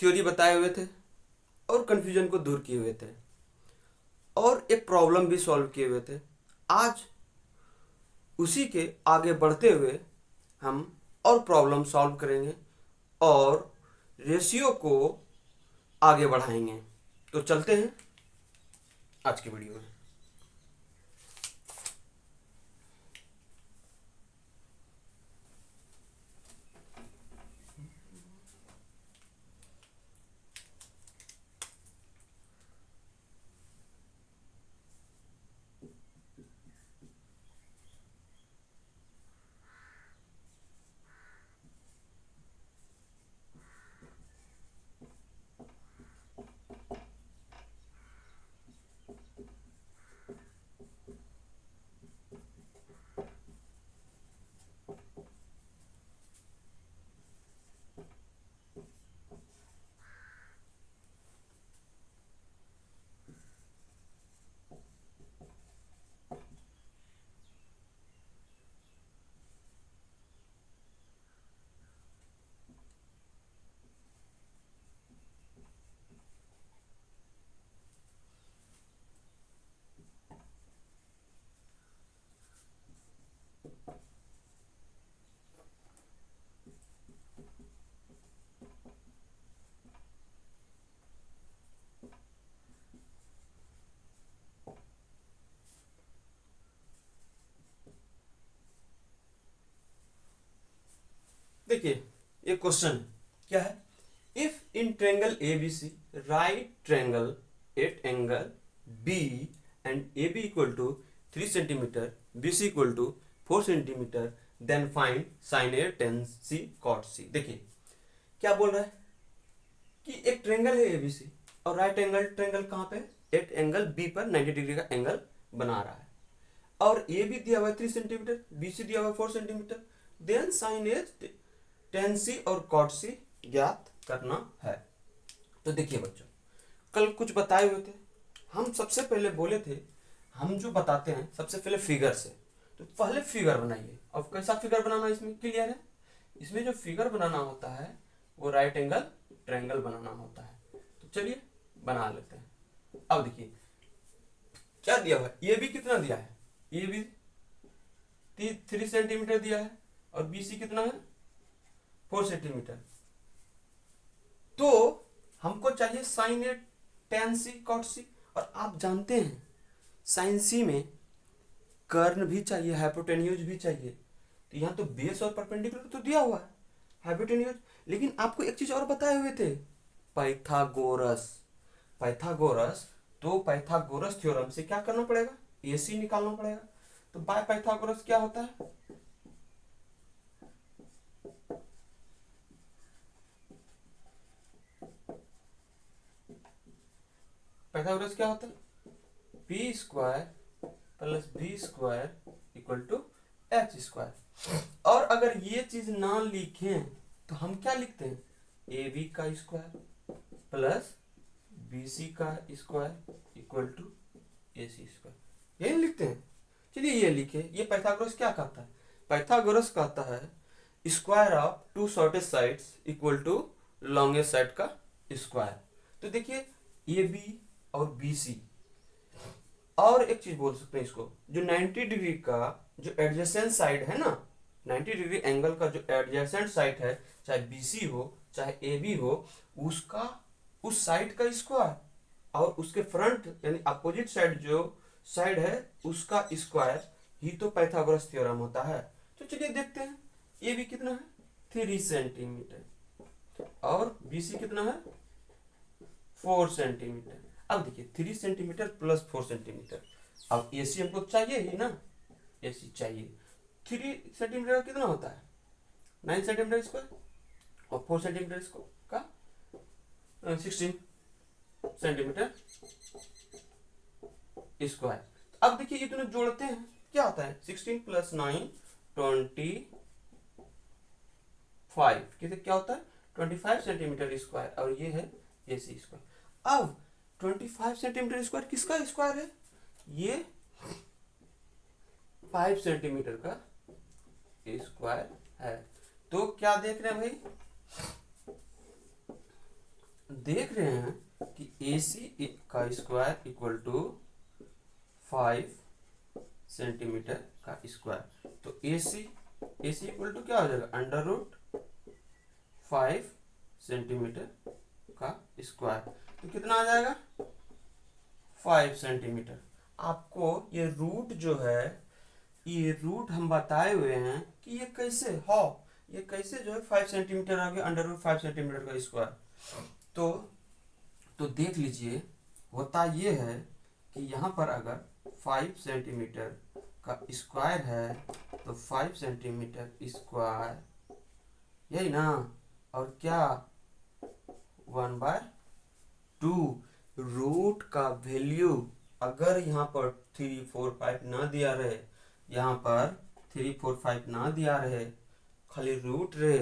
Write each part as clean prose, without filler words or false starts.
Theory बताए हुए थे और कन्फ्यूजन को दूर किए हुए थे और एक प्रॉब्लम भी सॉल्व किए हुए थे। आज उसी के आगे बढ़ते हुए हम और प्रॉब्लम सॉल्व करेंगे और रेशियो को आगे बढ़ाएंगे। तो चलते हैं आज की वीडियो में। देखिए ये क्वेश्चन क्या है, if in triangle ABC right triangle at angle B and AB equal to 3 centimetre BC equal to 4 centimetre then find sine A tan C cot C। देखिए क्या बोल रहा है कि एक ट्रायंगल है ABC और राइट एंगल ट्रायंगल कहाँ पे एट एंगल B पर 90 डिग्री का एंगल बना रहा है और AB दिया हुआ है 3 सेंटीमीटर, BC दिया हुआ है 4 centimetre, then sine A tan C और cot C ज्ञात करना है। तो देखिए बच्चों, कल कुछ बताए हुए थे, हम सबसे पहले बोले थे हम जो बताते हैं सबसे पहले फिगर से। तो पहले फिगर बनाइए। अब कैसा फिगर बनाना इसमें क्लियर है। इसमें जो फिगर बनाना होता है वो राइट एंगल ट्रायंगल बनाना होता है। तो चलिए बना लेते हैं। अब देखिए क्या दिया हुआ है, ये भी कितना दिया है, ये भी 3 सेंटीमीटर दिया है और BC कितना है 4 सेंटीमीटर। तो हमको चाहिए साइन ए tan C cot C। और आप जानते हैं साइन C में कर्न भी चाहिए, हाइपोटेन्यूज भी चाहिए। तो यहाँ तो बेस और परपेंडिकुलर तो दिया हुआ है, हाइपोटेन्यूज। लेकिन आपको एक चीज और बताए हुए थे, पाइथागोरस। पाइथागोरस तो पाइथागोरस थ्योरम से क्या करना पड़ेगा, AC निकालना पड़ेगा। तो बाय पाइथागोरस क्या होता है, पाइथागोरस क्या होता है, B square plus B square equal to H square. और अगर ये चीज ना लिखें तो हम क्या लिखते हैं, ए बी का स्क्वायर प्लस बी सी का square equal to A C square, यही लिखते हैं। चलिए ये लिखे, ये पाइथागोरस क्या कहता है, पाइथागोरस कहता है square of two shortest sides equal to longest side का स्क्वायर। तो देखिए ए बी और बी सी, और एक चीज बोल सकते हैं इसको, जो 90 डिग्री का जो एडजेसेंट साइड है ना, 90 डिग्री एंगल का जो एडजेसेंट साइड है, चाहे BC हो चाहे AB हो, उसका उस साइड का स्क्वायर और उसके फ्रंट यानी अपोजिट साइड जो साइड है उसका स्क्वायर ही तो पाइथागोरस थ्योरम होता है। तो चलिए देखते हैं, AB कितना है 3 सेंटीमीटर और BC कितना है 4 सेंटीमीटर। अब देखिए 3 सेंटीमीटर प्लस 4 सेंटीमीटर, अब AC हमको चाहिए ही ना, AC चाहिए। 3 सेंटीमीटर का कितना होता है 9 सेंटीमीटर स्क्वायर और 4 सेंटीमीटर का 16 सेंटीमीटर स्क्वायर। अब देखिए ये दोनों जोड़ते हैं क्या आता है 16 प्लस 9 25, कितने क्या होता है 25 सेंटीमीटर स्क्वायर और ये है AC स्क्वायर। अब 25 सेंटीमीटर स्क्वायर किसका स्क्वायर है, ये 5 सेंटीमीटर का स्क्वायर है। तो क्या देख रहे हैं भाई, देख रहे हैं कि AC का स्क्वायर इक्वल टू 5 सेंटीमीटर का स्क्वायर। तो AC इक्वल टू क्या हो जाएगा, अंडर रूट 5 सेंटीमीटर का स्क्वायर। तो कितना आ जाएगा, 5 सेंटीमीटर। आपको ये रूट जो है, ये रूट हम बताए हुए हैं कि ये कैसे ये कैसे जो है 5 सेंटीमीटर आ गया, अंडर रूट 5 सेंटीमीटर का स्क्वायर। तो देख लीजिए, होता ये है कि यहाँ पर अगर 5 सेंटीमीटर का स्क्वायर है तो 5 सेंटीमीटर स्क्वायर, यही ना, और क्या 1/2। रूट का वैल्यू अगर यहाँ पर 3 4 5 ना दिया रहे, यहाँ पर 3 4 5 ना दिया रहे, खाली रूट रहे,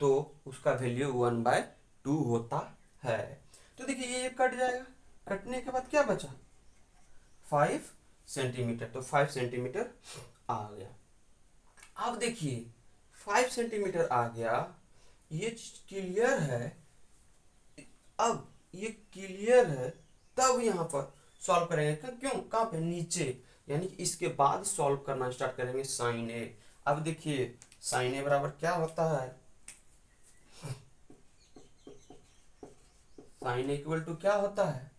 तो उसका वैल्यू 1/2 होता है। तो देखिए ये कट जाएगा, कटने के बाद क्या बचा, 5 सेंटीमीटर। तो 5 सेंटीमीटर आ गया। अब देखिए 5 सेंटीमीटर आ गया, ये क्लियर है। अब ये क्लियर है, तब यहाँ पर सॉल्व करेंगे। क्यों, कहाँ पे, नीचे, यानी कि इसके बाद सॉल्व करना स्टार्ट करेंगे साइन ए। अब देखिए साइन ए बराबर क्या होता है, साइन ए इक्वल टू क्या होता है,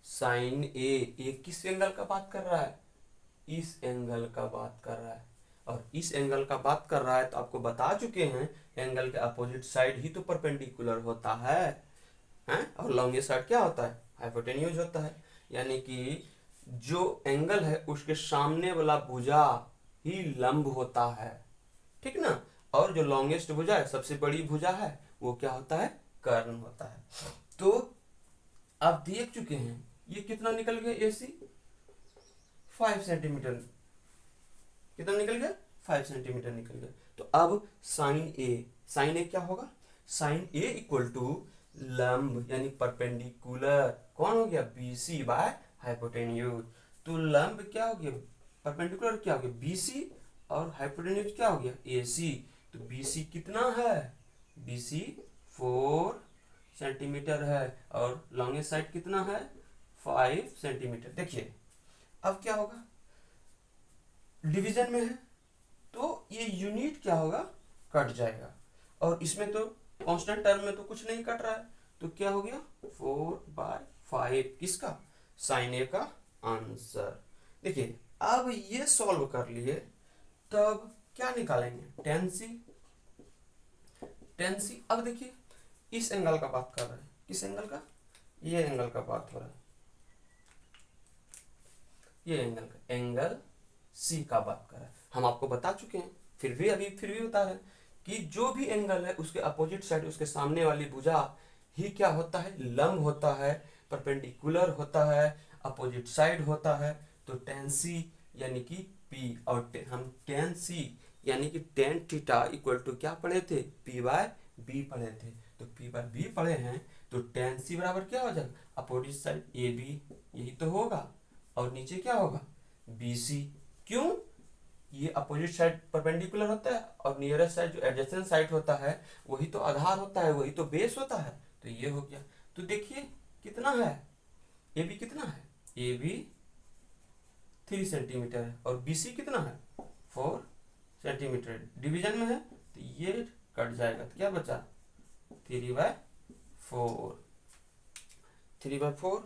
साइन ए किस एंगल का बात कर रहा है, इस एंगल का बात कर रहा है। और इस एंगल का बात कर रहा है तो आपको बता चुके हैं, एंगल के अपोजिट साइड ही तो परपेंडिकुलर होता है, हैं? और लॉन्गेस्ट साइड क्या होता है, हाइपोटेन्यूज होता है। यानी कि जो एंगल है उसके सामने वाला भुजा ही लंब होता है, ठीक ना। और जो लॉन्गेस्ट भुजा है, सबसे बड़ी भुजा है, वो क्या होता है, कर्ण होता है। तो आप देख चुके हैं ये कितना निकल गया, AC 5 सेंटीमीटर। कितना निकल गया, 5 सेंटीमीटर निकल गया। तो अब साइन ए क्या होगा, साइन ए इक्वल टू लंब यानी परपेंडिकुलर, कौन हो गया, BC बाय हाइपोटेन्यूज। तो लंब क्या हो गया, परपेंडिकुलर क्या हो गया, BC, और हाइपोटेन्यूज क्या हो गया, AC। तो BC कितना है, BC 4 सेंटीमीटर है, और लॉन्गेस्ट साइड कितना है, 5 सेंटीमीटर। देखिए अब क्या होगा, डिवीजन में है तो ये यूनिट क्या होगा, कट जाएगा। और इसमें तो कांस्टेंट टर्म में तो कुछ नहीं कट रहा है, तो क्या हो गया, 4/5 किसका, साइन ए का आंसर। देखिए अब ये सॉल्व कर लिए, तब क्या निकालेंगे, टेन सी। अब देखिए इस एंगल का बात कर रहे हैं, किस एंगल का, ये एंगल का बात हो रहा है, ये एंगल का, एंगल C का बात कर रहा है। हम आपको बता चुके हैं, फिर भी बता रहे हैं कि जो भी एंगल है उसके अपोजिट साइड, उसके सामने वाली भुजा ही क्या होता है, लंब होता है, परपेंडिकुलर होता है, अपोजिट साइड होता है। तो टेन सी यानी कि P, और हम टेन सी यानी कि टेन थीटा इक्वल टू क्या पढ़े थे, P/B पढ़े थे। तो P/B पढ़े हैं, तो टेन सी बराबर क्या हो जाएगा, अपोजिट साइड AB, यही तो होगा, और नीचे क्या होगा, BC। क्यों, ये अपोजिट साइड परपेंडिकुलर होता है, और नियरेस्ट साइड जो एडजेसेंट साइड होता है वही तो आधार होता है, वही तो बेस होता है। तो ये हो गया। तो देखिए कितना है, AB कितना है, AB 3 सेंटीमीटर है, और BC कितना है, 4 सेंटीमीटर। डिवीजन में है तो ये कट जाएगा, तो क्या बचा, 3/4, 3/4।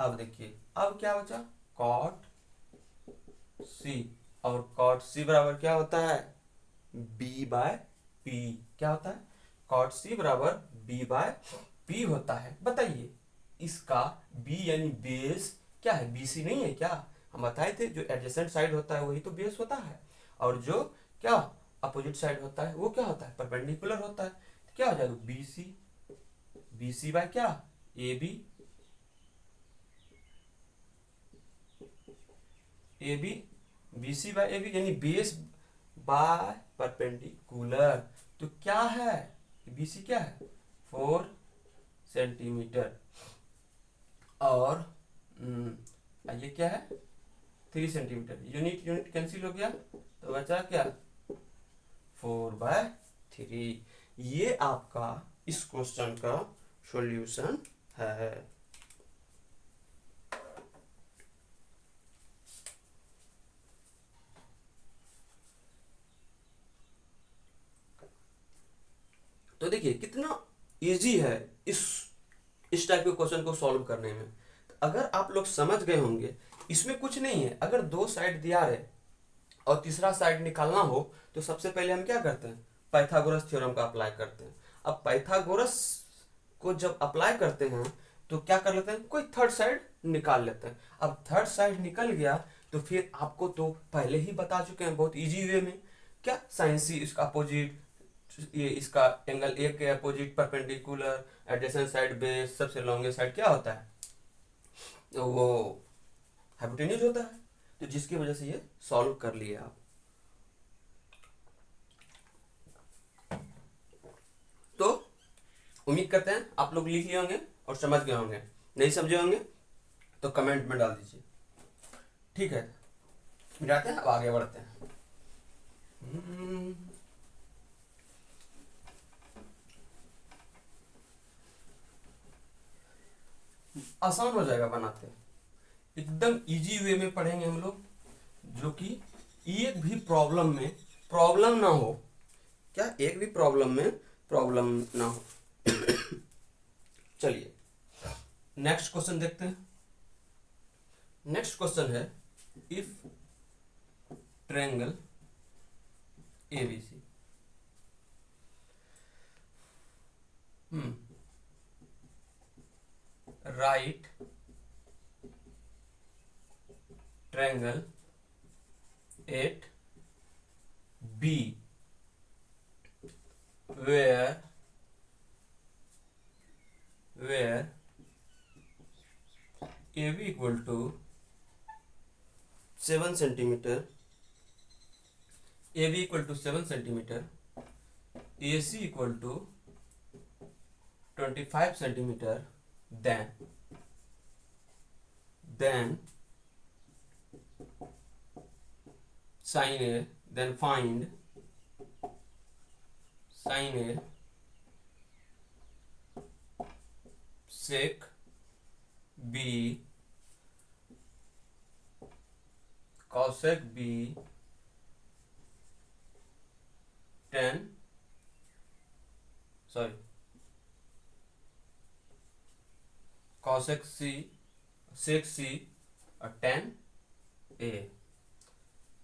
अब देखिए अब क्या बचा, कॉट C, और कॉट C बराबर क्या होता है, B/P। क्या होता है, कॉट C बराबर B/P होता है। बताइए इसका B यानी बेस क्या है, BC नहीं है क्या, हम बताए थे जो एडजेसेंट साइड होता है वही तो बेस होता है, और जो क्या अपोजिट साइड होता है वो क्या होता है, परपेंडिकुलर होता है। तो क्या हो जाएगा, BC बाय क्या, AB, BC बाय AB यानी बेस बाय परपेंडिकुलर। तो क्या है, BC क्या है, 4 सेंटीमीटर, और ये क्या है, 3 सेंटीमीटर। यूनिट कैंसिल हो गया, तो बचा क्या, 4/3। ये आपका इस क्वेश्चन का सॉल्यूशन है। तो देखिए कितना इजी है इस टाइप के क्वेश्चन को सॉल्व करने में। तो अगर आप लोग समझ गए होंगे, इसमें कुछ नहीं है। अगर दो साइड दिया है और तीसरा साइड निकालना हो तो सबसे पहले हम क्या करते हैं, पाइथागोरस थ्योरम का अप्लाई करते हैं। अब पाइथागोरस को जब अप्लाई करते हैं तो क्या कर लेते हैं, कोई थर्ड साइड निकाल लेते हैं। अब थर्ड साइड निकल गया तो फिर आपको तो पहले ही बता चुके हैं बहुत इजी वे में, क्या साइन सी इसका अपोजिट, ये इसका एंगल ए के opposite perpendicular, adjacent side base, सबसे लॉन्गेस्ट साइड क्या होता है, तो वो हाइपोटेन्यूज होता है। तो जिसकी वजह से ये सॉल्व कर लिए आप। तो उम्मीद करते हैं आप लोग लिख लिए होंगे और समझ गए होंगे। नहीं समझे होंगे तो कमेंट में डाल दीजिए। ठीक है, मिटाते हैं, अब आगे बढ़ते हैं। आसान हो जाएगा बनाते हैं, एकदम इजी वे में पढ़ेंगे हम लोग, जो कि एक भी प्रॉब्लम में प्रॉब्लम ना हो। क्या एक भी प्रॉब्लम में प्रॉब्लम ना हो। चलिए नेक्स्ट क्वेश्चन देखते हैं। नेक्स्ट क्वेश्चन है, if triangle ABC right triangle at B where AB equal to 7 centimeter, AB equal to 7 centimeter, AC equal to 25 centimeter, then sin A, then find sin A sec B cosec B tan cosec C sec C और tan A।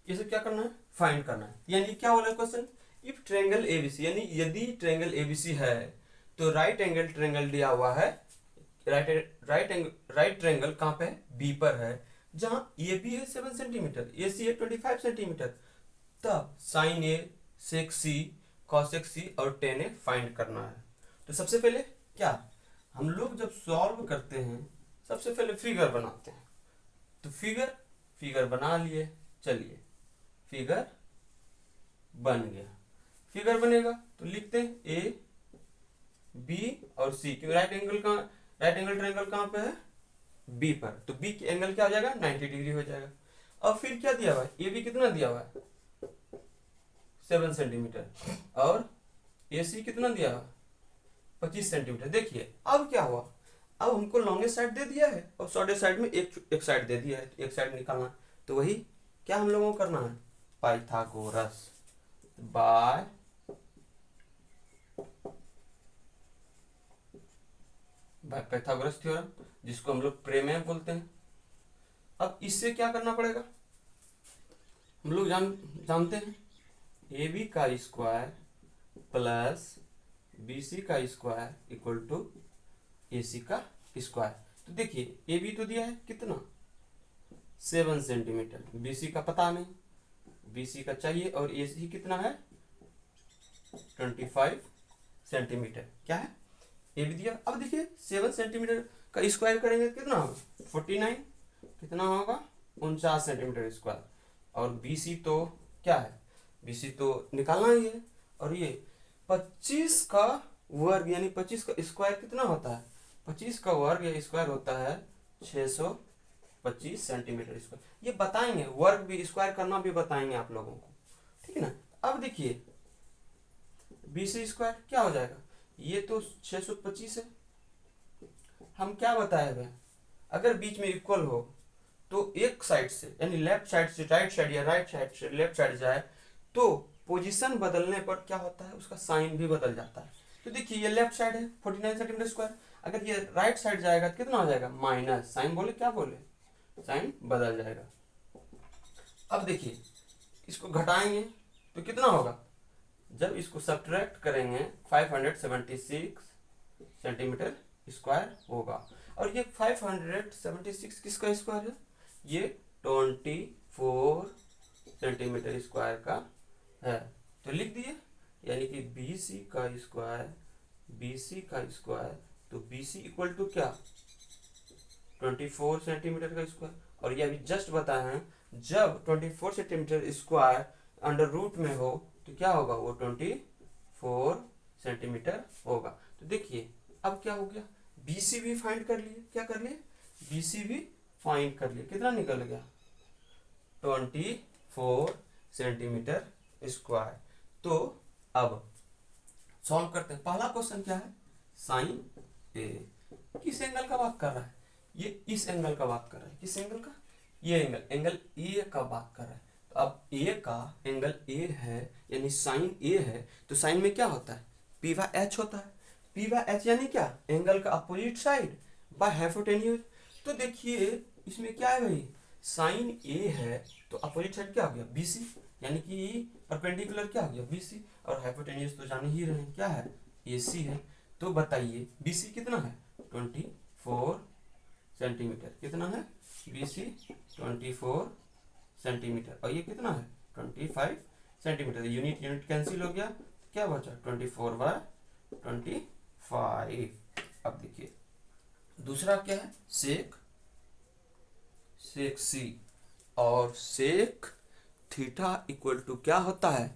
ये सब क्या करना है, find करना है। यानी क्या बोला क्वेश्चन, इफ ट्रायंगल एबीसी, यानी यदि ट्रायंगल एबीसी है तो राइट एंगल ट्रायंगल दिया हुआ है, राइट ट्रायंगल कहाँ पे है, बी पर है, जहां ए बी है 7 सेंटीमीटर, ए सी है 25 सेंटीमीटर। तब साइन ए सेक सी कॉसेक सी और टेन ए फाइंड करना है। तो सबसे पहले क्या, हम लोग जब सॉल्व करते हैं सबसे पहले फिगर बनाते हैं। तो फिगर बना लिए। चलिए फिगर बन गया। फिगर बनेगा तो लिखते हैं ए बी और सी, क्योंकि राइट एंगल ट्रायंगल कहाँ पे है, बी पर। तो बी की एंगल क्या हो जाएगा, 90 डिग्री हो जाएगा। और फिर क्या दिया हुआ है, ए बी कितना दिया हुआ है 7 सेंटीमीटर, और ए सी कितना दिया हुआ 25 सेंटीमीटर। देखिए अब क्या हुआ, अब हमको लॉन्गेस्ट साइड दे दिया है और शॉर्टेस्ट साइड में एक साइड दे दिया है, एक साइड निकालना है। तो वही क्या हम लोगों को करना है, पाइथागोरस बाय पाइथागोरस थ्योरम, जिसको हम लोग प्रमेय बोलते हैं। अब इससे क्या करना पड़ेगा, हम लोग जानते हैं ए बी का स्क्वायर प्लस बी सी का स्क्वायर इक्वल टू ए सी का स्क्वायर। तो देखिए ए बी तो दिया है कितना 7 सेंटीमीटर, बी सी का पता नहीं, बी सी का चाहिए, और ए सी कितना है 25 सेंटीमीटर। क्या है, ए बी दिया। अब देखिए 7 सेंटीमीटर का स्क्वायर करेंगे कितना होगा 49, कितना होगा 49 सेंटीमीटर स्क्वायर। और बी सी तो क्या है, बी सी तो निकालना ही है। और ये 25 का वर्ग यानी 25 का स्क्वायर कितना होता है, 25 का वर्ग या स्क्वायर होता है 625 सेंटीमीटर स्क्वायर। ये बताएंगे, वर्ग भी स्क्वायर करना भी बताएंगे आप लोगों को, ठीक है ना। अब देखिए बी सी स्क्वायर क्या हो जाएगा, ये तो 625 है, हम क्या बताए हुए हैं, अगर बीच में इक्वल हो तो एक साइड से यानी लेफ्ट साइड से राइट साइड या राइट साइड से लेफ्ट साइड जाए तो पोजीशन बदलने पर क्या होता है, उसका साइन भी बदल जाता है। तो देखिए ये लेफ्ट साइड है 49 सेंटीमीटर स्क्वायर, अगर ये राइट साइड जाएगा तो कितना हो जाएगा, माइनस साइन, बोले क्या बोले, साइन बदल जाएगा। अब देखिए इसको घटाएंगे तो कितना होगा, जब इसको सब्ट्रैक्ट करेंगे 576 सेंटीमीटर स्क्वायर होगा। और ये 576 किसका स्क्वायर है, ये 24 सेंटीमीटर स्क्वायर का है। तो लिख दिए, यानी कि BC का स्क्वायर, BC का स्क्वायर, तो BC इक्वल टू क्या, 24 सेंटीमीटर का स्क्वायर। और ये अभी जस्ट बताए हैं, जब 24 सेंटीमीटर स्क्वायर अंडर रूट में हो तो क्या होगा, वो 24 सेंटीमीटर होगा। तो देखिए अब क्या हो गया, BC भी फाइंड कर लिए, क्या कर लिए, BC भी फाइंड कर लिए, कितना निकल गया, 24 सेंटीमीटर स्क्वायर। तो अब सॉल्व करते हैं। पहला क्वेश्चन क्या है, साइन ए किस एंगल का बात कर रहा है, ये इस एंगल का बात कर रहा है, किस एंगल का, ये एंगल, एंगल ए का बात कर रहा है। तो अब ए का एंगल ए है यानी साइन ए है, तो साइन में क्या होता है, P बाय एच होता है। P बाय एच यानी क्या, एंगल का अपोजिट साइड बाय हाइपोटेन्यूज। तो देखिए इसमें क्या है भाई, साइन ए है तो अपोजिट साइड क्या हो गया, BC, यानी कि परपेंडिकुलर क्या हो गया, BC, और हाइपोटेन्यूज तो जान ही रहे हैं क्या है, AC है। तो बताइए BC कितना है, 24 सेंटीमीटर, कितना है BC, 24 सेंटीमीटर, और ये कितना है 25 सेंटीमीटर। यूनिट यूनिट कैंसिल हो गया, क्या बचा 24 बाय 25। अब देखिए दूसरा क्या है, सेक, सेक C, और सेक थीटा इक्वल टू क्या होता है,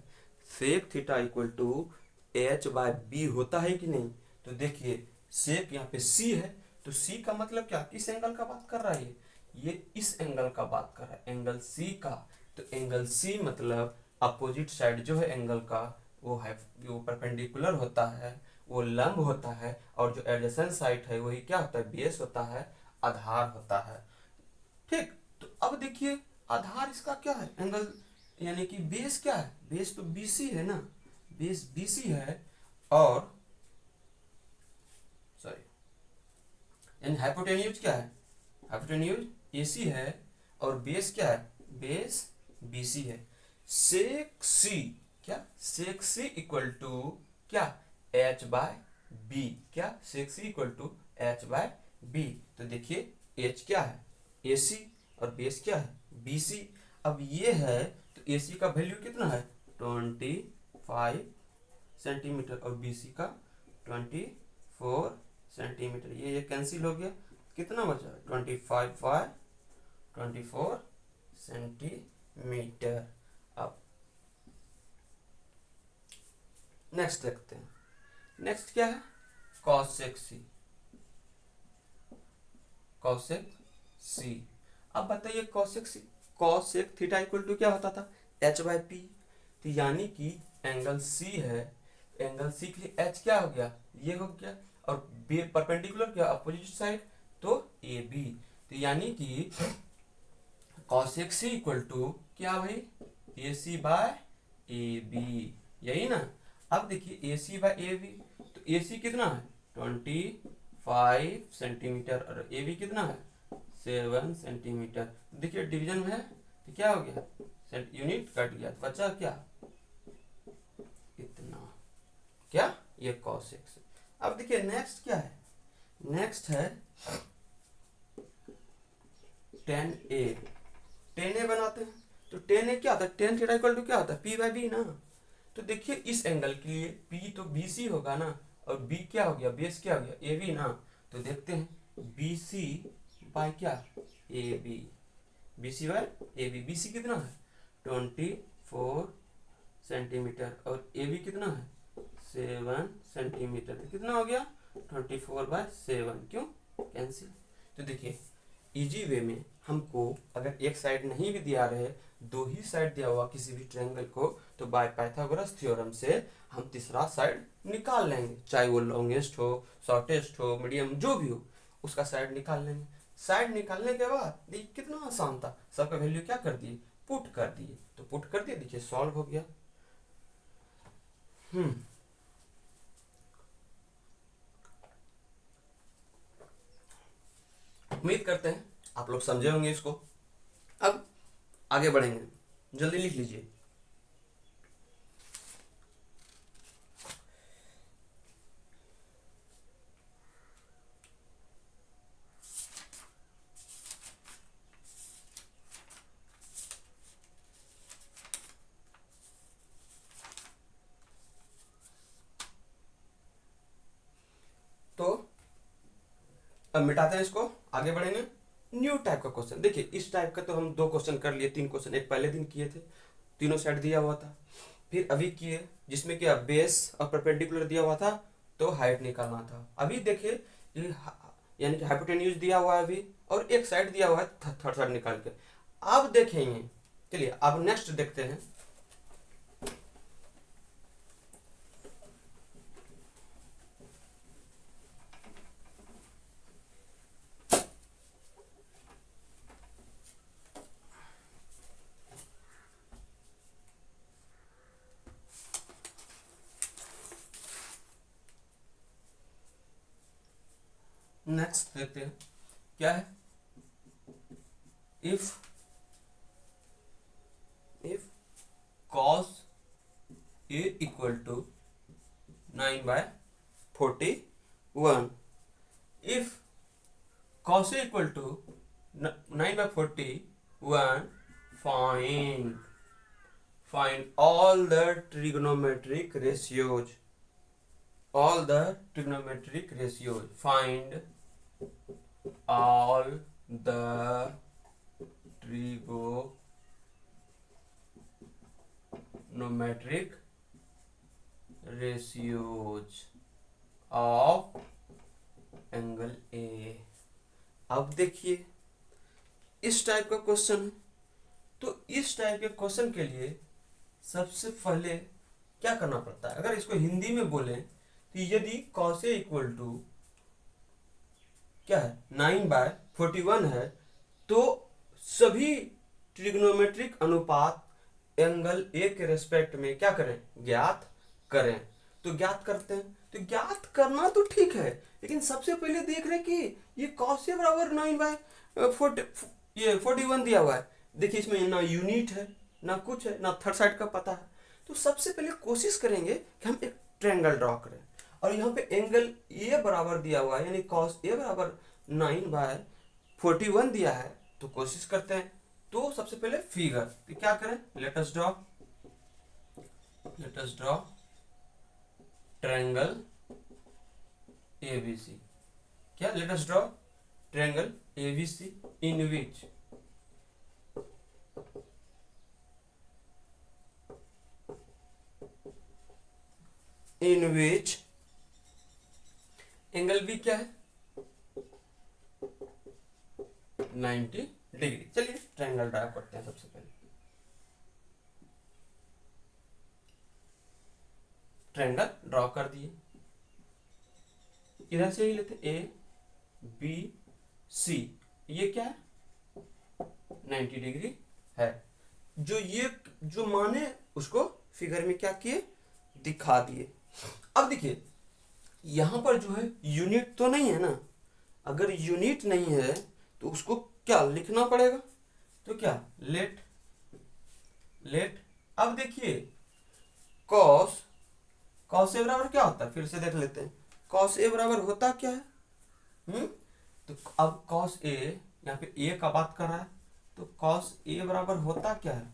sec theta equal to H by B होता है कि नहीं। तो देखिए सेक यहाँ पे C है, तो C का मतलब क्या, किस एंगल का बात कर रहा है, ये इस एंगल का बात कर रहा है, एंगल C का। तो एंगल C मतलब अपोजिट साइड जो है एंगल का वो है, वो परपेंडिकुलर होता है, वो लंब होता है, और जो एडजेसेंट साइड है वही क्या होता है, बेस होता है, आधार होता है। ठीक, तो अब देखिए आधार इसका क्या है, एंगल, यानी कि बेस क्या है, बेस तो BC है ना, बेस BC है, और सॉरी यानी हाइपोटेन्यूज क्या है, हाइपोटेन्यूज AC है, और बेस क्या है, बेस BC है। सेक C, क्या सेक C इक्वल टू क्या, H बाय B, क्या sec C equal to H by B। तो देखिए H क्या है, AC, और बेस क्या है, BC। अब ये है तो AC का वैल्यू कितना है 25 सेंटीमीटर, और BC का 24 सेंटीमीटर। ये कैंसिल हो गया, कितना बचा 25 बाय 24 सेंटीमीटर। अब नेक्स्ट देखते हैं, नेक्स्ट क्या है, कॉसेक C, कॉसेक C। अब बताइए cosec C, cosec theta equal to क्या होता था, H बाय P। तो यानी कि एंगल C है, एंगल C के लिए H क्या हो गया, ये हो गया, और परपेंडिकुलर क्या, अपोजिट साइड, तो AB। तो यानी कि कॉसेक C इक्वल टू क्या भाई, AC बाय AB, यही ना। अब देखिए AC बाय AB, तो AC कितना है 25 सेंटीमीटर, और AB कितना है 7 सेंटीमीटर। देखिए डिवीजन में है तो क्या हो गया, यूनिट कट गया, तो बचा क्या, इतना, क्या, ये कॉसेक C। अब देखिए नेक्स्ट क्या है, नेक्स्ट है tan A, tan A बनाते हैं। तो tan A क्या होता है, tan थीटा इक्वल टू क्या होता है, P बाय B ना। तो देखिए इस एंगल के लिए P तो BC होगा ना, और B क्या हो गया, बेस क्या हो गया AB ना। तो देखते हैं BC बाय क्या, AB, BC by AB, BC कितना है 24 सेंटीमीटर, और AB कितना है 7 सेंटीमीटर। तो कितना हो गया 24 बाय 7, क्यों कैंसिल। तो देखिए इजी वे में हमको अगर एक साइड नहीं भी दिया रहे, दो ही साइड दिया हुआ किसी भी ट्रायंगल को, तो बाय पाइथागोरस थ्योरम से हम तीसरा साइड निकाल लेंगे, चाहे वो लॉन्गेस्ट हो, शॉर्टेस्ट हो, मीडियम, जो भी हो, उसका साइड निकाल लेंगे। साइड निकालने के बाद देखिए कितना आसान था, सबका वैल्यू क्या कर दिए, पुट कर दिए। तो पुट कर दिए, देखिए सॉल्व हो गया। उम्मीद करते हैं आप लोग समझे होंगे इसको। अब आगे बढ़ेंगे, जल्दी लिख लीजिए। तो अब मिटाते हैं इसको, आगे बढ़ेंगे। न्यू टाइप का क्वेश्चन, देखिए इस टाइप का तो हम 2 क्वेश्चन कर लिए, 3 क्वेश्चन एक पहले दिन किए थे, तीनों साइड दिया हुआ था। फिर अभी किए जिसमें क्या बेस और परपेंडिकुलर दिया हुआ था, तो हाइट निकालना था। अभी देखिए यानी कि हाइपोटेन्यूज दिया हुआ है अभी, और एक साइड दिया हुआ है थर्ड साइड निकाल के। अब देखेंगे, चलिए अब नेक्स्ट देखते हैं। नेक्स्ट देखते हैं क्या है। If cos a equal to 9/41, if cos a equal to 9/41, find all the trigonometric ratios, find all the trigonometric ratios of angle A. अब देखिए इस टाइप का क्वेश्चन है, तो इस टाइप के क्वेश्चन के लिए सबसे पहले क्या करना पड़ता है, अगर इसको हिंदी में बोले तो यदि cos A इक्वल टू क्या है 9/41 है, तो सभी ट्रिग्नोमेट्रिक अनुपात एंगल ए के रेस्पेक्ट में क्या करें, ज्ञात करें। तो ज्ञात करते हैं, तो ज्ञात करना तो ठीक है, लेकिन सबसे पहले देख रहे हैं कि ये cos A बराबर 9/41 दिया हुआ है। देखिए इसमें ना यूनिट है, ना कुछ है, ना थर्ड साइड का पता है। तो सबसे पहले कोशिश करेंगे कि हम एक ट्रायंगल ड्रॉ करें, और यहाँ पे एंगल ए बराबर दिया हुआ है, यानी cos A बराबर 9/41 दिया है। तो कोशिश करते हैं, तो सबसे पहले फिगर, तो क्या करें, let us draw triangle ABC। क्या, let us draw triangle ABC in which angle B क्या है, 90 डिग्री। चलिए ट्रायंगल ड्रा करते हैं। सबसे पहले ट्रायंगल ड्रॉ कर दिए, इधर से ही लेते ABC, ये क्या है 90 डिग्री है। जो माने उसको फिगर में क्या किए, दिखा दिए। अब देखिए यहां पर जो है यूनिट तो नहीं है ना, अगर यूनिट नहीं है तो उसको क्या लिखना पड़ेगा, तो क्या लेट अब देखिए cos A बराबर क्या होता है, फिर से देख लेते हैं। cos A बराबर होता क्या है, तो अब cos A यहाँ पे A का बात कर रहा है, तो cos A बराबर होता क्या है,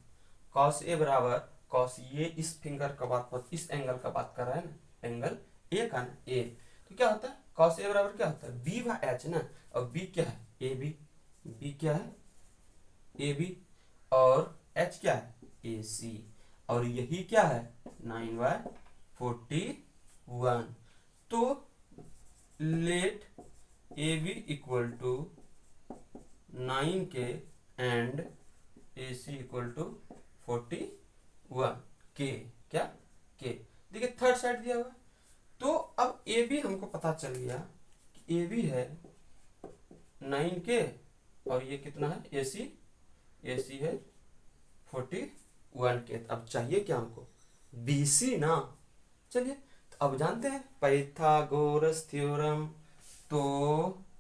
cos A बराबर cos ये इस फिंगर का बात, इस एंगल का बात कर रहा है ना, एंगल A का ना, A, तो क्या होता है cos A बराबर क्या होता है B/H ना, और B क्या है AB, B क्या है AB, और H क्या है AC, और यही क्या है 9/41। तो लेट AB इक्वल टू 9 के एंड AC इक्वल टू 41 के, क्या के, देखिए थर्ड साइड दिया हुआ। तो अब AB हमको पता चल गया कि AB है 9K और ये कितना है AC, AC है 41K। अब चाहिए क्या हमको, BC ना। चलिए तो अब जानते हैं पाइथागोरस थ्योरम, तो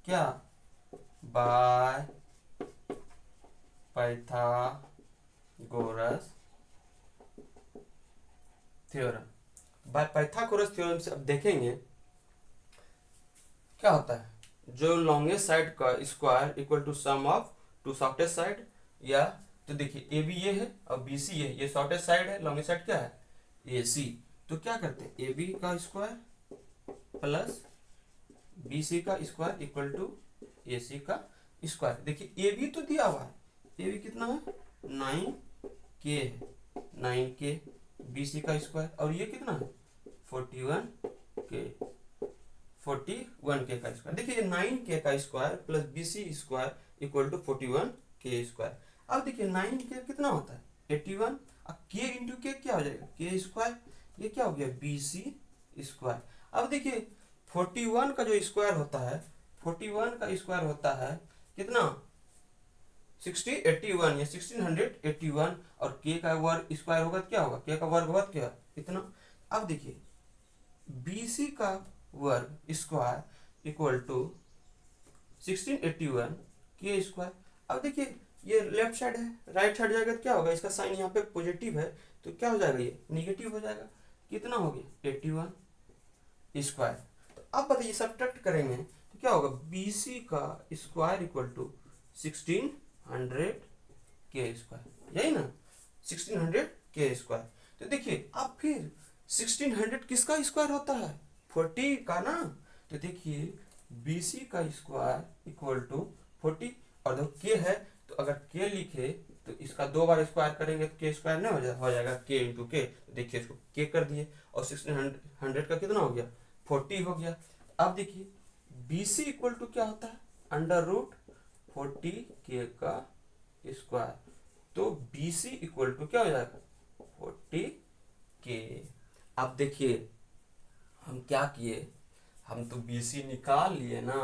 क्या by Pythagoras theorem, by Pythagoras theorem से अब देखेंगे क्या होता है, जो लॉन्गेस्ट साइड का square equal to sum of two shortest side, या तो देखिए ए बी ये है और बी सी ये शॉर्टेस्ट साइड है, लॉन्गेस्ट साइड क्या है ए सी। तो क्या करते हैं, ए बी का स्क्वायर प्लस बी सी का स्क्वायर इक्वल टू ए सी का स्क्वायर। देखिए ए बी तो दिया हुआ है, ए बी कितना है 9K है, 9K, बी सी का स्क्वायर और ये कितना है 41K, 41K का स्क्वायर। देखिए 9K का square plus BC square equal to 41K square. अब देखिए 9K कितना होता है 81, अब K इंटू K क्या हो जाएगा K स्क्वायर, ये क्या हो गया BC स्क्वायर। अब देखिए 41 का जो स्क्वायर होता है, 41 का स्क्वायर होता है कितना 1681 या 1681, और K का वर्ग स्क्वायर होगा क्या होगा, K का वर्ग होगा क्या इतना। अब देखिए BC का वर्ग square equal to 1681 K square. अब देखिए ये लेफ्ट साइड है, राइट साइड जाएगा तो क्या होगा, इसका साइन यहाँ पे पॉजिटिव है तो क्या हो जाएगा ये निगेटिव हो जाएगा, कितना हो गया 81 स्क्वायर। तो अब बताइए सब्ट्रैक्ट करेंगे तो क्या होगा, BC का square equal to 1600 K square, यही ना 1600 K स्क्वायर। तो देखिए अब फिर 1600 किसका स्क्वायर होता है 40 का ना, तो देखिए BC का स्क्वायर इक्वल टू 40 और जो K है तो अगर K लिखे तो इसका 2 बार स्क्वायर करेंगे तो K स्क्वायर नहीं हो जाएगा K इंटू K। तो देखिए इसको K कर दिए और 1600 का कितना हो गया 40 हो गया। अब देखिए BC इक्वल टू क्या होता है अंडर रूट 40K का स्क्वायर, तो BC इक्वल टू क्या हो जाएगा 40K। अब देखिए हम क्या किए, हम तो BC निकाल लिए ना।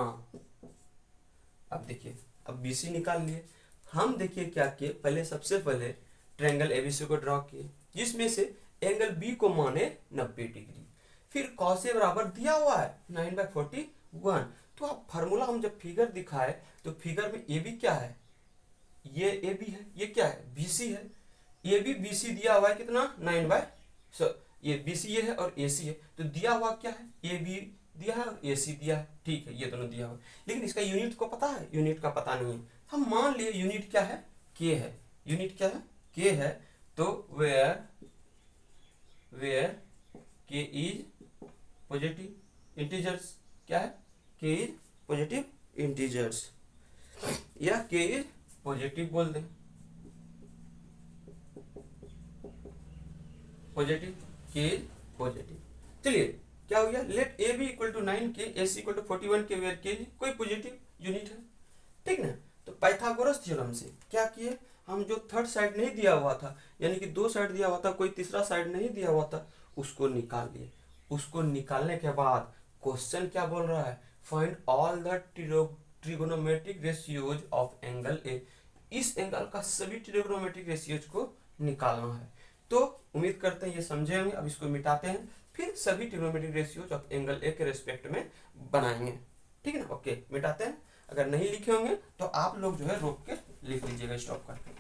अब देखिए अब BC निकाल लिए, हम देखिए क्या किए, पहले सबसे पहले ट्रायंगल ABC को ड्रॉ किए जिसमें से एंगल B को माने 90 डिग्री, फिर cos A बराबर दिया हुआ है 9/41। तो अब फार्मूला हम जब फिगर दिखाए तो फिगर में AB क्या है, ये AB है, ये क्या है BC है, AB BC दिया हुआ है कितना 9 ये BC ये है और AC है, तो दिया हुआ क्या है AB दिया है और AC दिया है, ठीक है ये दोनों दिया हुआ है, लेकिन इसका यूनिट को पता है, यूनिट का पता नहीं है। हम मान लिए यूनिट क्या है K है, यूनिट क्या है K है, तो where K is positive integers, क्या है K इज पॉजिटिव इंटीजर्स, या K इज पॉजिटिव बोल दें, पॉजिटिव K इज पॉजिटिव। चलिए क्या हो गया, let A B equal to 9K AC equal to 41K where K कोई पॉजिटिव यूनिट है, ठीक ना। तो पाइथागोरस थ्योरम से क्या किए, हम जो थर्ड साइड नहीं दिया हुआ था, यानी कि 2 साइड दिया हुआ था कोई तीसरा साइड नहीं दिया हुआ था, उसको निकाल लिए। उसको निकालने के बाद क्वेश्चन क्या बोल रहा है, find all the trigonometric ratios of angle A, इस एंगल का सभी ट्रिगोनोमेट्रिक रेशियोज को निकालना है। तो उम्मीद करते हैं ये समझे होंगे। अब इसको मिटाते हैं, फिर सभी trigonometric ratios of angle A के रेस्पेक्ट में बनाएंगे, ठीक है ना। ओके मिटाते हैं, अगर नहीं लिखे होंगे तो आप लोग जो है रोक के लिख लीजिएगा स्टॉप करके।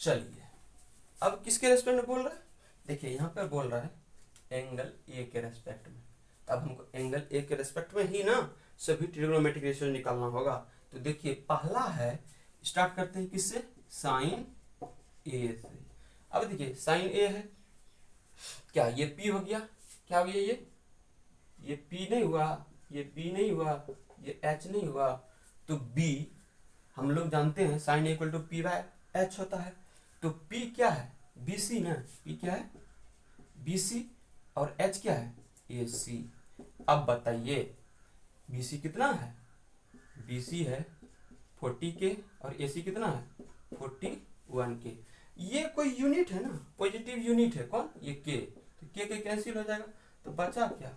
चलिए अब किसके रेस्पेक्ट में बोल रहा है, देखिए यहाँ पर बोल रहा है एंगल ए के रेस्पेक्ट में, तो अब हमको एंगल ए के रेस्पेक्ट में ही ना सभी ट्रिगोनोमेट्रिक रेशियो निकालना होगा। तो देखिए पहला है, स्टार्ट करते हैं किससे, साइन ए से। अब देखिए साइन ए है क्या, ये पी हो गया, क्या हो गया ये पी नहीं हुआ, ये बी नहीं हुआ, ये एच नहीं हुआ, तो बी हम लोग जानते हैं sine A equal to P by H होता है, तो पी क्या है बी सी ना, पी क्या है बी सी और एच क्या है ए सी। अब बताइए बी सी कितना है, बी सी है 40K और ए सी कितना है 41K। ये कोई यूनिट है ना, पॉजिटिव यूनिट है, कौन, ये के, तो के कैंसिल हो जाएगा, तो बचा क्या,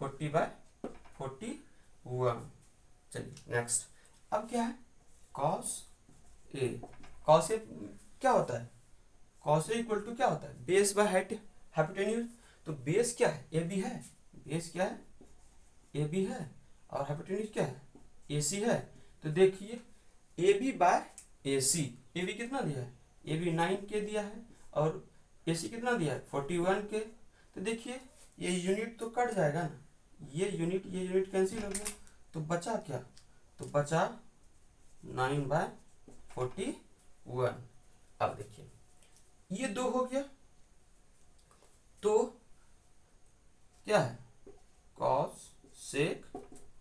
40/41। चलिए नेक्स्ट, अब क्या है, कॉस ए। कॉस ए क्या होता है, कॉस ए इक्वल टू क्या होता है, बेस बाय हाइट हाइपोटेन्यूज। तो बेस क्या है, ए बी है, बेस क्या है, ए बी है, और हाइपोटेन्यूज क्या है, ए सी है। तो देखिए A B by A C, A B कितना दिया है, ए बी 9 के दिया है, और ए सी कितना दिया है, 41 के। तो देखिए ये यूनिट तो कट जाएगा ना, ये यूनिट कैंसिल हो गया, तो बचा क्या, तो बचा 9/41। अब देखिए ये 2 हो गया, तो क्या है, कॉस सेक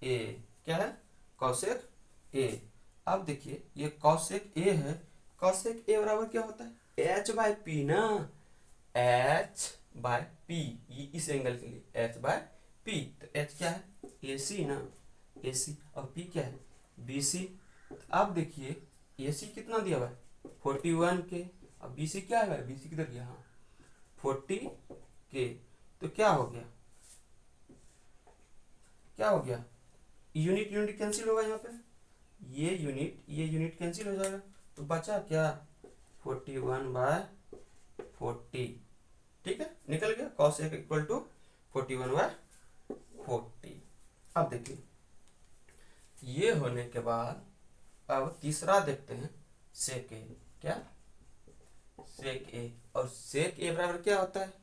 ए, क्या है, कॉसेक ए। अब देखिए ये कॉसेक ए है, कॉसेक ए बराबर क्या होता है, एच बाय पी ना, एच बाय पी, इस एंगल के लिए एच बाय पी। तो एच क्या है, ए सी ना, ए सी, और पी क्या है, बी सी। अब देखिए ए सी कितना दिया हुआ है, 41 के, अब बी सी क्या है, बी सी किधर गया, हाँ 40 के। तो क्या हो गया, क्या हो गया, यूनिट कैंसिल होगा यहाँ पे, ये यूनिट कैंसिल हो जाएगा, तो बचा क्या, 41/40। ठीक है, निकल गया, cos एक इक्वल टू 41/40। अब देखिए ये होने के बाद अब तीसरा देखते हैं, सेक ए। क्या, सेक ए, और सेक ए बराबर क्या होता है,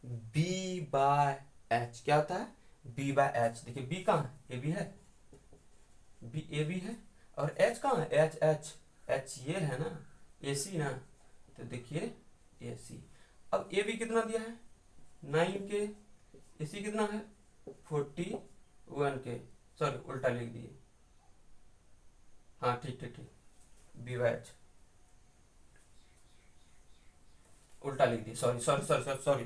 बी बाय एच। क्या होता है, बी बाय एच। देखिए बी कहाँ है, ए बी है, बी ए बी है, और एच कहाँ है, एच एच एच ये है ना, ए सी ना। तो देखिए ए सी, अब ए बी कितना दिया है, 9 के, ए सी कितना है, 41 के, सॉरी उल्टा लिख दिए, हाँ ठीक ठीक ठीक, बी बाय एच उल्टा लिख दिए, sorry sorry sorry sorry sorry.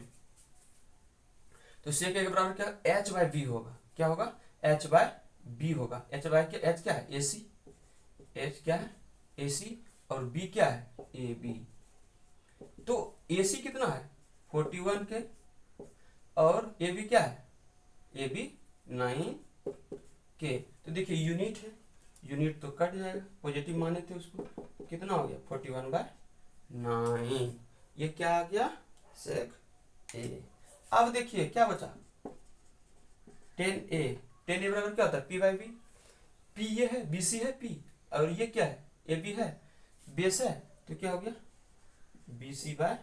तो सेक ए के बराबर क्या, एच बाय बी होगा, क्या होगा, एच बाय बी होगा। एच बाय क्या, एच क्या है, ए सी, एच क्या है, ए सी, और बी क्या है, ए बी। तो ए सी कितना है, 41 के, और ए बी क्या है, ए बी 9 के। तो देखिए यूनिट है, यूनिट तो कट जाएगा, पॉजिटिव माने थे उसको, कितना हो गया, 41/9। ये क्या आ गया, सेक ए। अब देखिए क्या बचा, 10 ए, 10 ए बराबर क्या होता है, पी बाई बी, पी ये है, बी सी है पी, और ये क्या है, ए बी है, बेस है, तो क्या हो गया, B C by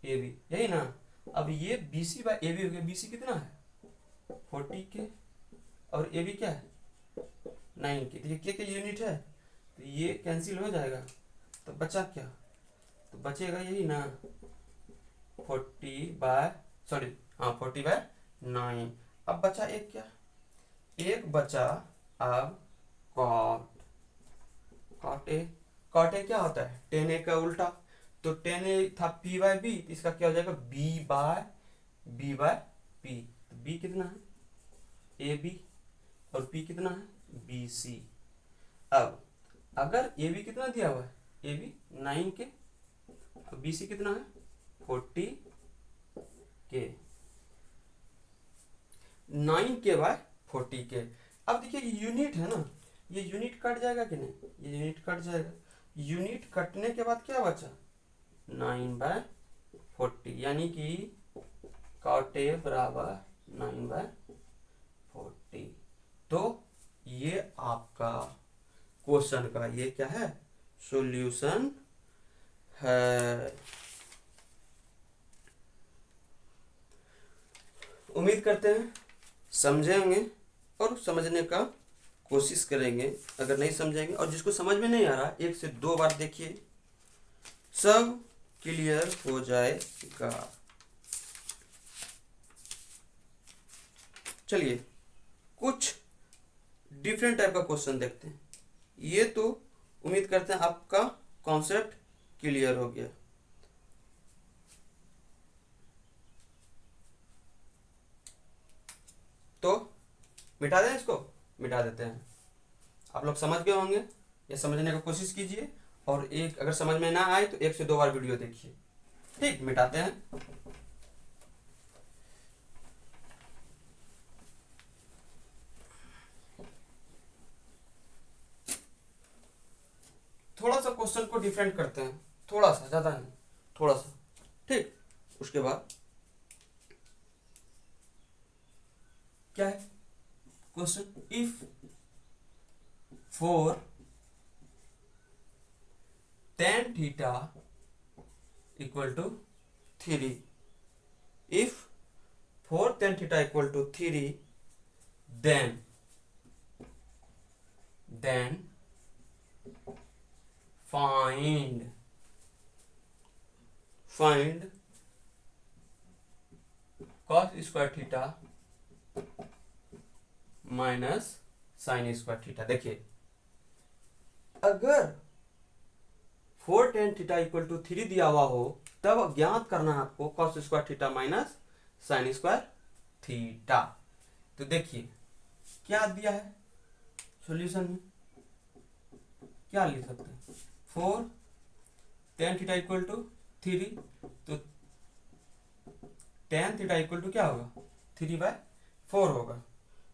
A B, यही ना। अब ये B C by A B हो गया, बी सी कितना है, 40 के, और ए बी क्या है, 9 के। देखिए के यूनिट है, तो ये कैंसिल हो जाएगा, तो बचा क्या, तो बचेगा यही ना, 40/9। अब बचा एक क्या, एक बचा अब cot, cot A. Cot A क्या होता है, 10 ए का उल्टा, तो 10 ए था पी बाय बी, तो इसका क्या हो जाएगा, बी बाय पी। तो बी कितना है, ए बी, और पी कितना है, बी सी। अब अगर ए बी कितना दिया हुआ है, ए बी 9 के, अब बी सी कितना है, 40 के, 9 के बाय 40 के। अब देखिए यूनिट है ना, ये यूनिट कट जाएगा कि नहीं, ये यूनिट कट जाएगा, यूनिट कटने के बाद क्या बचा, 9/40, यानी कि कॉट ए बराबर 9/40। तो ये आपका क्वेश्चन का ये क्या है, सॉल्यूशन है। उम्मीद करते हैं समझे होंगे और समझने का कोशिश करेंगे। अगर नहीं समझेंगे और जिसको समझ में नहीं आ रहा, 1 से 2 बार देखिए, सब क्लियर हो जाएगा। चलिए कुछ डिफरेंट टाइप का क्वेश्चन देखते हैं। ये तो उम्मीद करते हैं आपका कॉन्सेप्ट क्लियर हो गया। तो मिटा दें, इसको मिटा देते हैं। आप लोग समझ गए होंगे, या समझने की कोशिश कीजिए और एक अगर समझ में ना आए तो 1 से 2 बार वीडियो देखिए। ठीक, मिटाते हैं। थोड़ा सा क्वेश्चन को डिफरेंट करते हैं, थोड़ा सा, ज्यादा नहीं, थोड़ा सा। ठीक, उसके बाद क्या है क्वेश्चन, इफ 4 tan थीटा इक्वल टू 3, इफ 4 tan थीटा equal to 3, then find cos square theta minus sine square theta. देखिए अगर 4 tan थीटा इक्वल टू 3 दिया हुआ हो तब ज्ञात करना है आपको cos square theta minus sine square theta. तो देखिए क्या दिया है सॉल्यूशन में, क्या लिख सकते हैं, 4 tan थीटा इक्वल टू 3, तो tan थीटा इक्वल टू क्या होगा, 3/4 होगा।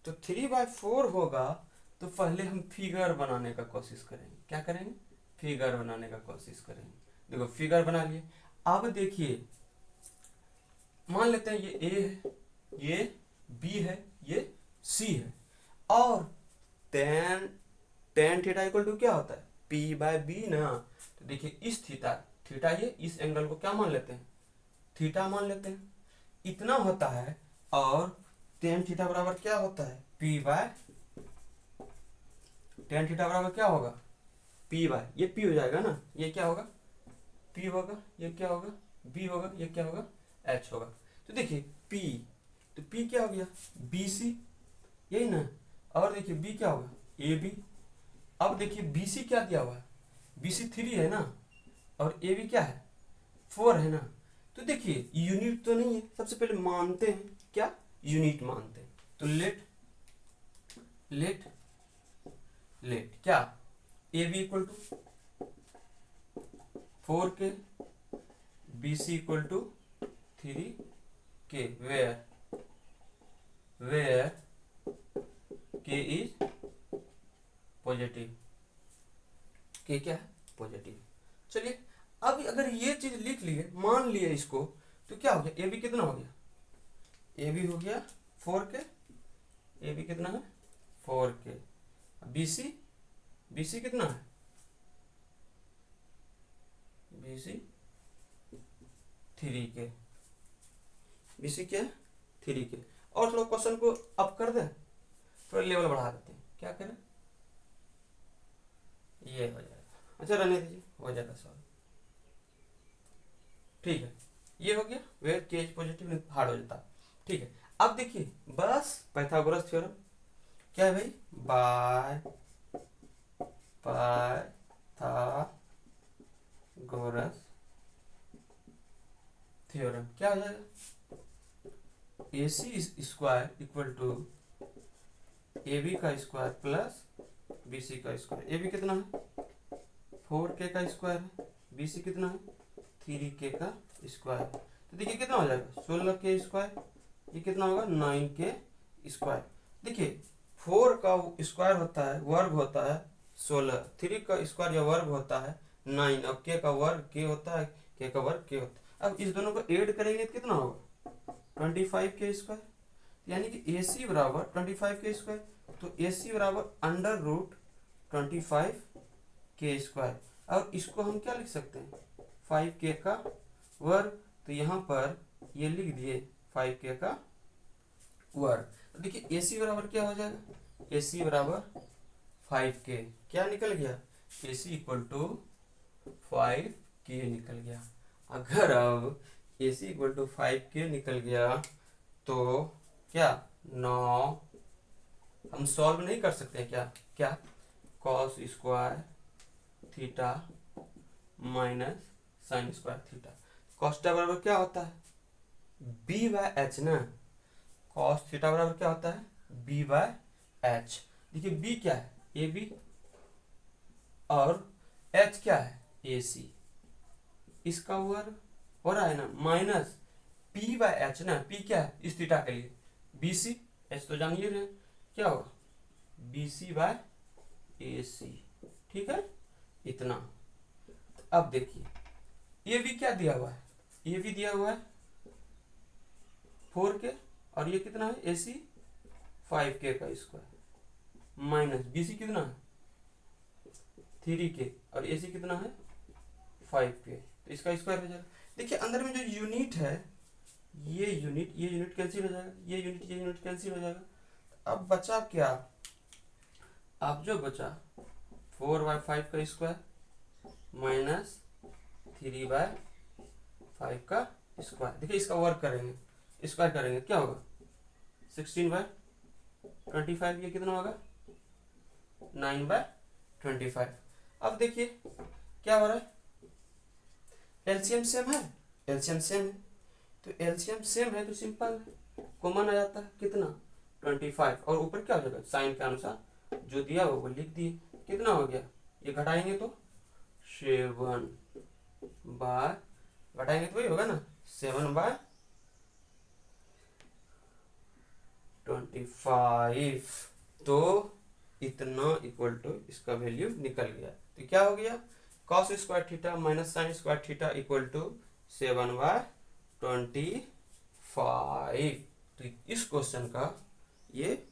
तो 3/4 होगा तो पहले हम फिगर बनाने का कोशिश करेंगे। क्या करेंगे, फिगर बनाने का कोशिश करेंगे। देखो फिगर बना लिए। अब देखिए मान लेते हैं ये ए है, ये बी है, ये सी है, और tan थीटा इक्वल टू क्या होता है, p/b ना। तो देखिए इस थीटा ये इस एंगल को क्या मान लेते हैं, थीटा मान लेते हैं, इतना होता है। और tan थीटा बराबर क्या होता है, tan थीटा बराबर क्या होगा, ये p हो जाएगा ना, ये क्या होगा, p होगा, ये क्या होगा, b होगा, ये क्या होगा, h होगा। तो देखिए p, तो p क्या हो गया, bc, यही ना। और देखिए b क्या होगा, ab। अब देखिए bc क्या दिया हुआ है, bc 3 है ना, और ab क्या है, 4 है ना। तो देखिए यूनिट तो नहीं है, सबसे पहले मानते हैं क्या, यूनिट मानते हैं। तो लेट क्या, ab equal to 4k, bc equal to 3k, where k is positive, k क्या है, पॉजिटिव। चलिए अब अगर ये चीज लिख लिए, मान लिए इसको, तो क्या हो गया, ab कितना हो गया, ab हो गया 4k, ab कितना है 4k, bc कितना है, bc 3k, bc क्या है 3k। और थोड़ा क्वेश्चन को अप कर दे, थोड़ा लेवल बढ़ा देते हैं, क्या करें, ये हो जाएगा, अच्छा रहने दीजिए, हो जाएगा सॉल्व। ठीक है, ये हो गया, वेयर के इज पॉजिटिव, हार्ड हो जाता। ठीक है, अब देखिए बस पाइथागोरस थ्योरम क्या है भाई, बाय पाइथागोरस थ्योरम क्या हो जाएगा, AC square equal to AB का स्क्वायर प्लस BC का स्क्वायर। AB कितना है 4k का स्क्वायर है, BC कितना है 3k का स्क्वायर। तो देखिए कितना हो जाएगा 16k स्क्वायर, ये कितना होगा 9k स्क्वायर। देखिए 4 का स्क्वायर होता है, वर्ग होता है 16, 3 का स्क्वायर या वर्ग होता है 9, और k का वर्ग k होता है, k का वर्ग k होता है। अब इस दोनों को ऐड करेंगे तो कितना होगा 25k स्क्वायर, यानी कि AC बराबर 25k स्क्वायर। तो AC बराबर अंडर रूट 25k स्क्वायर, और इसको हम क्या लिख सकते हैं 5k का वर्ग। तो यहाँ पर ये लिख दिए 5k का वर्ग। तो देखिए AC बराबर क्या हो जाएगा, AC बराबर 5k, क्या निकल गया, AC इक्वल टू 5k निकल गया। अगर अब AC इक्वल टू 5k निकल गया तो क्या 9 हम सॉल्व नहीं कर सकते क्या cos square theta minus sine square theta. Cos theta बराबर क्या होता है b/h ना, कॉस थीटा बराबर क्या होता है b/h। देखिए b क्या है ab, और h क्या है AC, इसका वर्ग हो रहा है ना माइनस P बाय एच ना, P क्या है इस थीटा के लिए, BC, H तो जान ही रहे हैं क्या होगा, BC बाय AC, ठीक है इतना। अब देखिए ये भी क्या दिया हुआ है, ये भी दिया हुआ है 4K, और ये कितना है AC 5K का स्क्वायर, माइनस BC कितना है 3K, और AC कितना है 5K, तो इसका स्क्वायर हो जाएगा। देखिए अंदर में जो यूनिट है, ये यूनिट कैंसिल हो जाएगा, ये यूनिट कैंसिल हो जाएगा। अब बचा क्या, अब जो बचा 4/5 का स्क्वायर माइनस 3/5 का स्क्वायर। देखिए इसका वर्क करेंगे, स्क्वायर करेंगे क्या होगा 16/25, ये कितना होगा 9/25। अब देखिए क्या हो रहा है, एलसीएम सेम है, एलसीएम सेम है, तो एलसीएम सेम है तो सिंपल है, कॉमन आ जाता है कितना 25, और ऊपर क्या हो जाएगा साइन के अनुसार जो दिया वो लिख दिए, कितना हो गया, ये घटाएंगे तो 7 बाय, घटाएंगे तो वही होगा ना 7/25, तो इतना इक्वल टू इसका वैल्यू निकल गया। तो क्या हो गया cos square theta minus sine square theta equal to 7/25। तो इस क्वेश्चन का ये